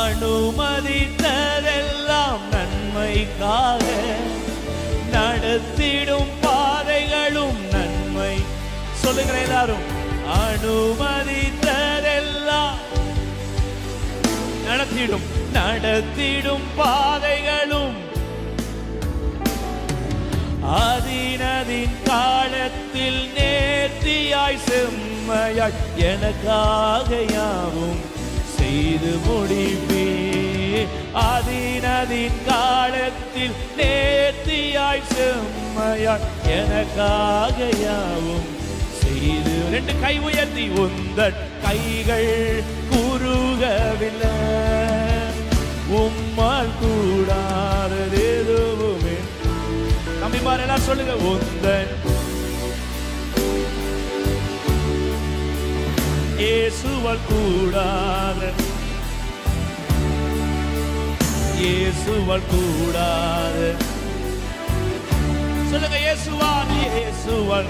அனுமதித்ததெல்லாம் நன்மைக்காக, நடத்திடும் பாதைகளும் நன்மை. சொல்லுங்க எல்லாரும், அனுமதித்ததெல்லாம் நடத்திடும் பாதைகளும் அதினதின் காலத்தில் நேர்த்தியாய் செம்மையாய் எனக்காக யாவும் செய்து முடிப்பே. அதினதின் காலத்தில் நேர்த்தியாய் செம்மையாய் எனக்காக யாவும் செய்து. ரெண்டு கை உயர்த்தி, உந்தன் கைகள் குறுகவில்லை, உம்மால் கூடாதது எதுவுமே. நம்பிமார் எல்லாம் சொல்லுங்க, உந்தன் இயேசுவால் கூடாத, இயேசுவால் கூடாத. சொல்லுங்க, இயேசுவால்